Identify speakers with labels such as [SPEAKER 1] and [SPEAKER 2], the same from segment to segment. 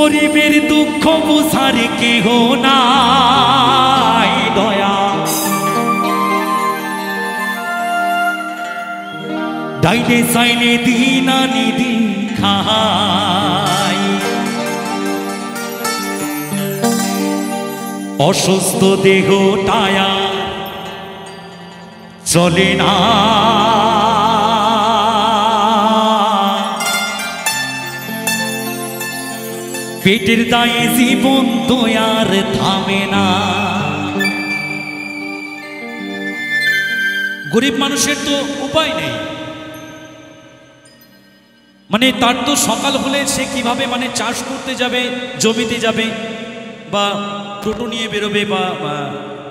[SPEAKER 1] গরিবের দুঃখ বুঝার কেহ নাই দয়া ডাইনে সাইনে দিন আনি দিন খাই অসুস্থ দেহ টায়া চলে না পেটের দায়ে জীবন তো আর থামে না। গরিব মানুষের তো উপায় নেই, মানে তার তো সকাল হলে সে কিভাবে মানে চাষ করতে যাবে, জমিতে যাবে বা টোটো নিয়ে বেরোবে বা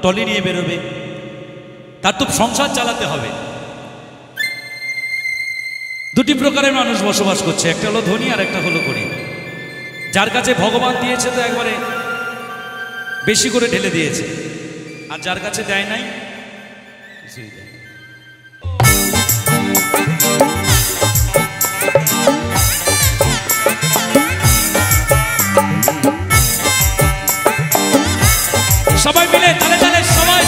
[SPEAKER 1] টলি নিয়ে বেরোবে, তার তো সংসার চালাতে হবে। দুটি প্রকারের মানুষ বসবাস করছে, একটা হলো ধনী আর একটা হলো গরিব। যার কাছে ভগবান দিয়েছে তো একবারে বেশি করে ঢেলে দিয়েছে, আর যার কাছে দেয় নাই কিছুই দেয়। সবাই মিলে তালে তালে সবাই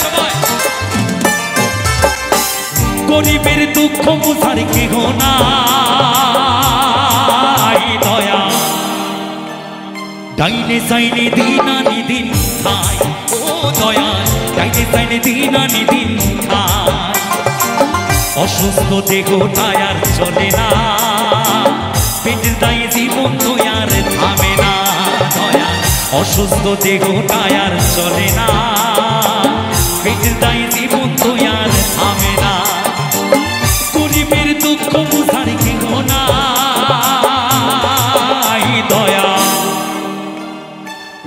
[SPEAKER 1] সবাই গরিবের দুঃখ বুঝার কেহ নাই দয়া ডাইনে সাইনে দিন আনি দিন খাই ও দয়া ডাইনে সাইনে দিন আনি দিন খাই অসুস্থ দেহ টায়ার চলে না পেটের দায়ে জীবন তো আর থামে না দয়া অসুস্থ দেহ টায়ার চলে না পেটের দায়ে জীবন তো আর থামে না গরিবের দুঃখ বুঝার কেহ নাই দয়া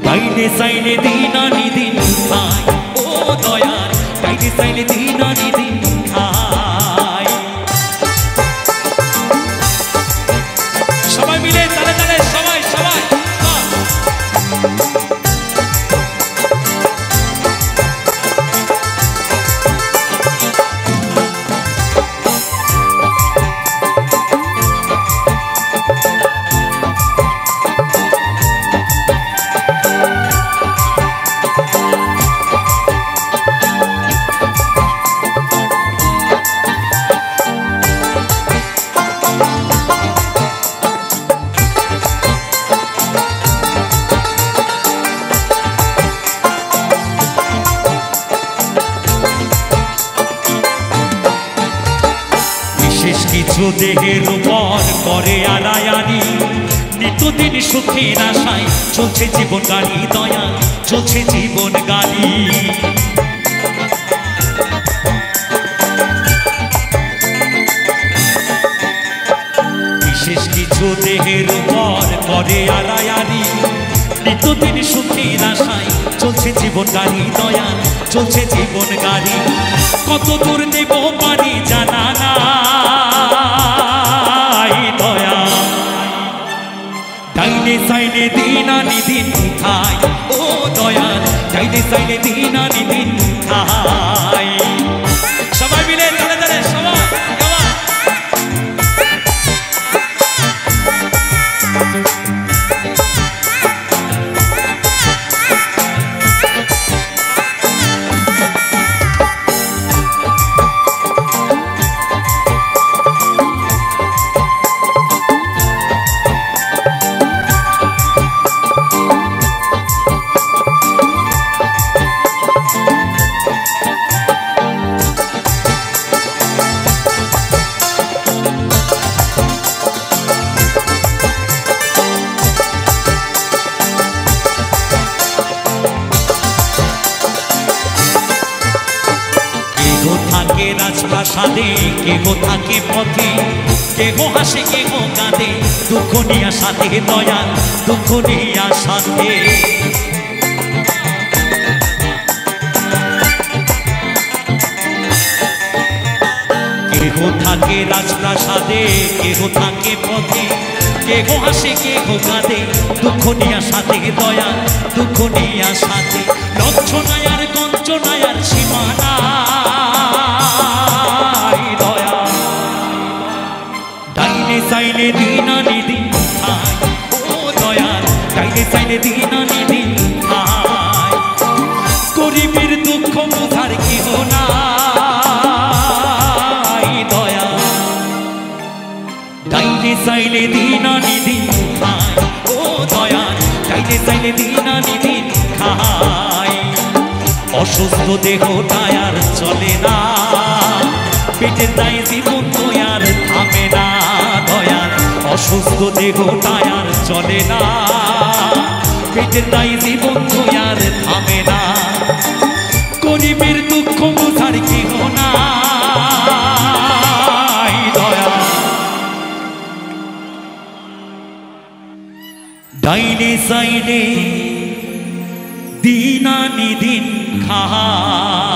[SPEAKER 1] ডাইনে সাইনে দিন আনি দিন খাই ও দয়া ডাইনে সাইনে দিন আনি দিন খাই সবাই মিলে তালে তালে সবাই সবাই কিছু দেহের উপর করে আলায়ানি নিত্যদিন সুখের আশায় চলছে জীবন গাড়ি দয়া চলছে জীবন গাড়ি বিশেষ কিছু দেহের উপর করে আলায়ানি নিত্যদিন সুখের আশায় চলছে জীবন গাড়ি দয়া চলছে জীবন গাড়ি কত দূর দেব পারি জানা না দয়া ডাইনে সাইনে দিন আনি দিন খাই ও দয়া ডাইনে সাইনে দিন আনি দিন খাই সবাই মিলে তালে তালে সবাই রাজপ্রাসাদে কেহ থাকে পথে কেহ হাসে কেহ কাঁদে দুঃখ নিয়া সাথে দয়াল দুঃখ নিয়া সাথে কেহ থাকে রাজপ্রাসাদে কেহ থাকে পথে কেহ হাসে কেহ কাঁদে দুঃখ নিয়া সাথে দয়াল দুঃখ নিয়া সাথে লক্ষণায়ার কঞ্চনায়ার সীমানা ডাইনে সাইলে দিন আনি দিন খায় ও দয়াল ডাইনে সাইলে দিন আনি দিন খায় গরিবের দুঃখ বোঝার কেহ নাই দয়াল ডাইনে সাইলে দিন আনি দিন খায় ও দয়াল ডাইনে সাইলে দিন আনি দিন খায় অসুস্থ দেহটায় আর চলে না পেটের দায় জীবন তো আর থামে না দয়াল অসুস্থ দেহটায় আর চলে না পেটের দায় জীবন তো আর থামে না গরিবের দুঃখ বোঝার কেহ নাই দয়াল ডাইনে সাইডে দিন আনি দিন খায়